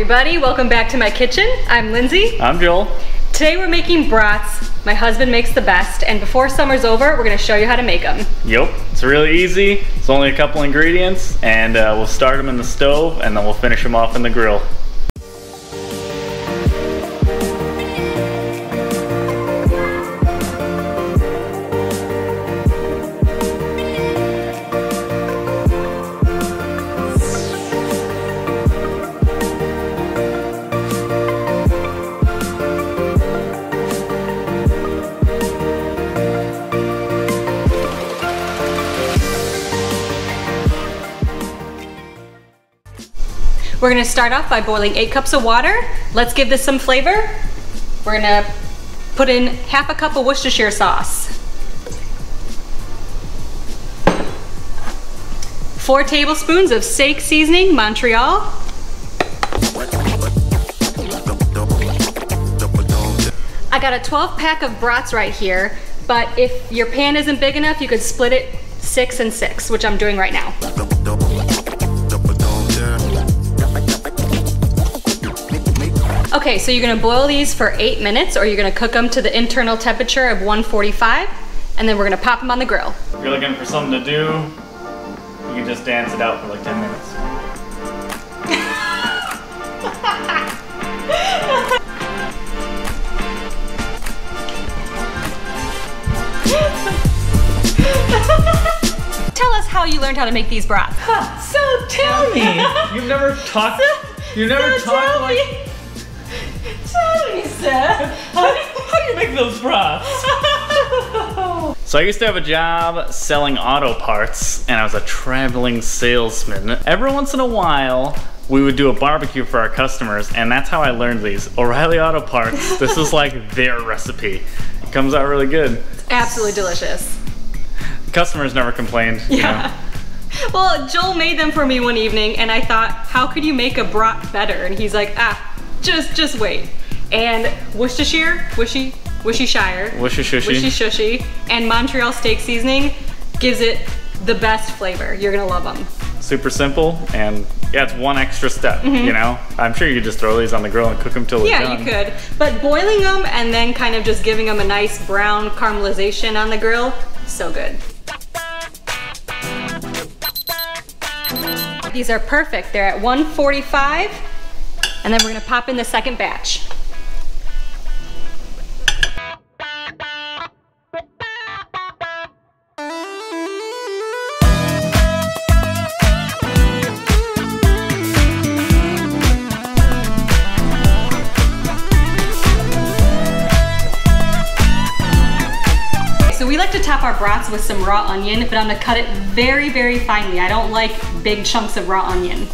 everybody, welcome back to my kitchen. I'm Lindsay. I'm Joel. Today we're making brats. My husband makes the best, and before summer's over, we're gonna show you how to make them. Yep, it's really easy. It's only a couple ingredients, and we'll start them in the stove, and then we'll finish them off in the grill. We're gonna start off by boiling 8 cups of water. Let's give this some flavor. We're gonna put in half a cup of Worcestershire sauce, 4 tablespoons of steak seasoning, Montreal, I got a 12 pack of brats right here, but if your pan isn't big enough, you could split it 6 and 6, which I'm doing right now. Okay, so you're gonna boil these for 8 minutes, or you're gonna cook them to the internal temperature of 145, and then we're gonna pop them on the grill. If you're looking for something to do, you can just dance it out for like 10 minutes. Tell us how you learned how to make these brats. So tell me, you've never talked like. Tell me, sir. How do you make those brats? So I used to have a job selling auto parts, and I was a traveling salesman. Every once in a while, we would do a barbecue for our customers, and that's how I learned these. O'Reilly Auto Parts, this is like their recipe. It comes out really good. It's absolutely delicious. Customers never complained. Yeah. You know? Well, Joel made them for me one evening, and I thought, how could you make a brat better? And he's like, just wait. And Worcestershire, Worcestershire, and Montreal steak seasoning gives it the best flavor. You're gonna love them. Super simple, and yeah, it's one extra step, you know? I'm sure you could just throw these on the grill and cook them till they're done. Yeah, you could. But boiling them and then kind of just giving them a nice brown caramelization on the grill, so good. These are perfect. They're at 145, and then we're gonna pop in the second batch. So we like to top our brats with some raw onion, but I'm gonna cut it very, very finely. I don't like big chunks of raw onion.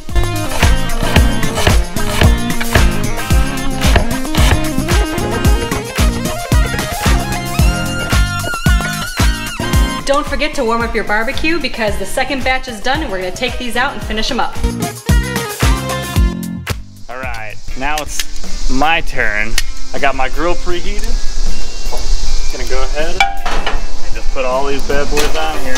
Don't forget to warm up your barbecue because the second batch is done and we're gonna take these out and finish them up. All right, now it's my turn. I got my grill preheated. Gonna go ahead and just put all these bad boys on here.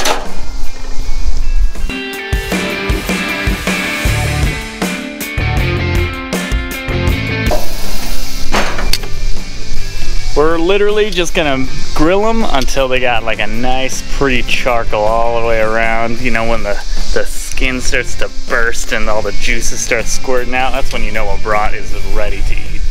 We're literally just gonna grill them until they got like a nice pretty charcoal all the way around. You know, when the skin starts to burst and all the juices start squirting out, that's when you know a brat is ready to eat.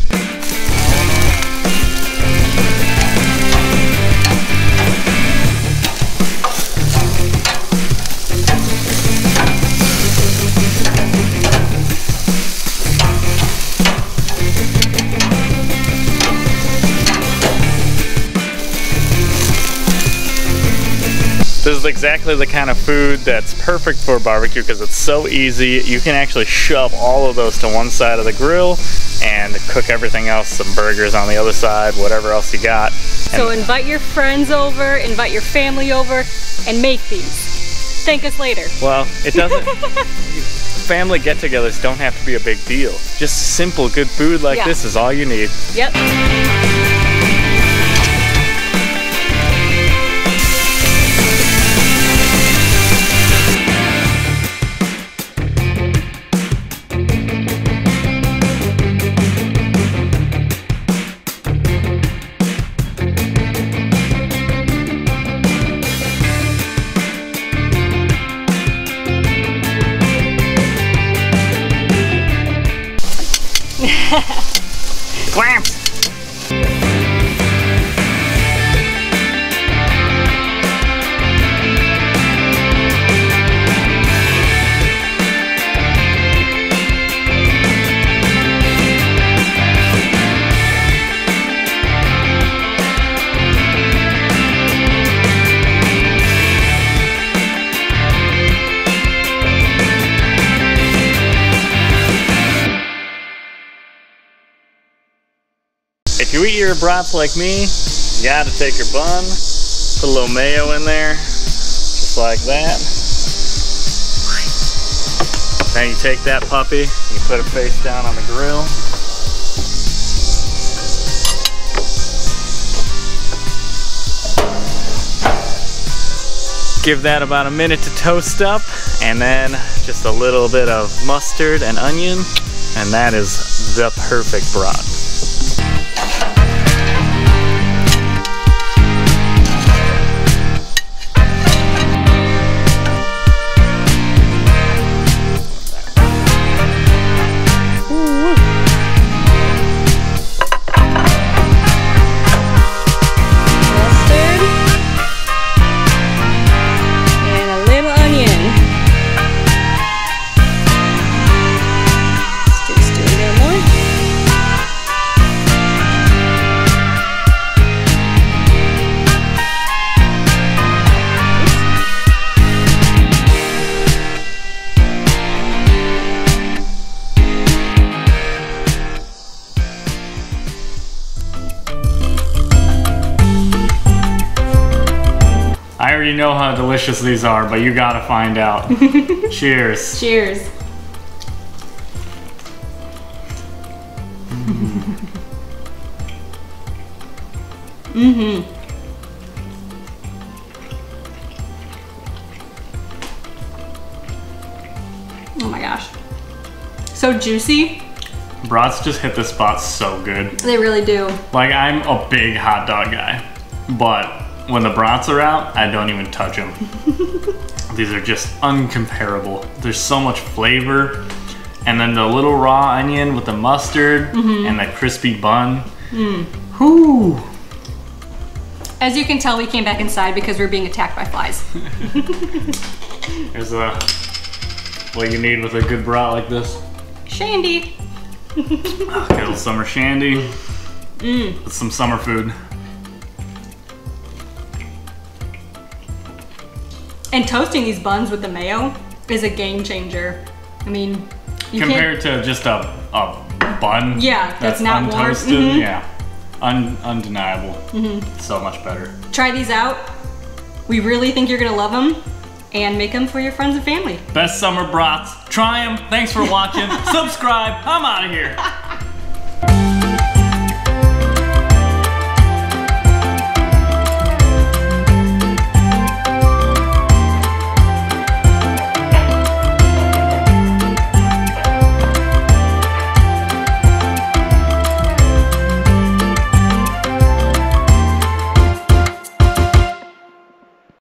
This is exactly the kind of food that's perfect for barbecue because it's so easy. You can actually shove all of those to one side of the grill and cook everything else, some burgers on the other side, whatever else you got. So invite your friends over, invite your family over, and make these. Thank us later. Well, it doesn't, family get-togethers don't have to be a big deal. Just simple, good food like this is all you need. Yep. If you eat your brats like me, you gotta take your bun, put a little mayo in there, just like that. Then you take that puppy, you put it face down on the grill. Give that about a minute to toast up, and then just a little bit of mustard and onion, and that is the perfect brat. I already know how delicious these are, but you gotta find out. Cheers. Cheers. Mm-hmm. Oh my gosh. So juicy. Brats just hit the spot so good. They really do. Like, I'm a big hot dog guy, but when the brats are out, I don't even touch them. These are just uncomparable. There's so much flavor. And then the little raw onion with the mustard and the crispy bun. Whoo! As you can tell, we came back inside because we're being attacked by flies. Here's what you need with a good brat like this. Shandy. Get a little summer shandy with some summer food. And toasting these buns with the mayo is a game changer. I mean, compared to just a bun. Yeah, that's not untoasted. Yeah, undeniable. So much better. Try these out. We really think you're gonna love them, and make them for your friends and family. Best summer brats. Try them. Thanks for watching. Subscribe. I'm out of here.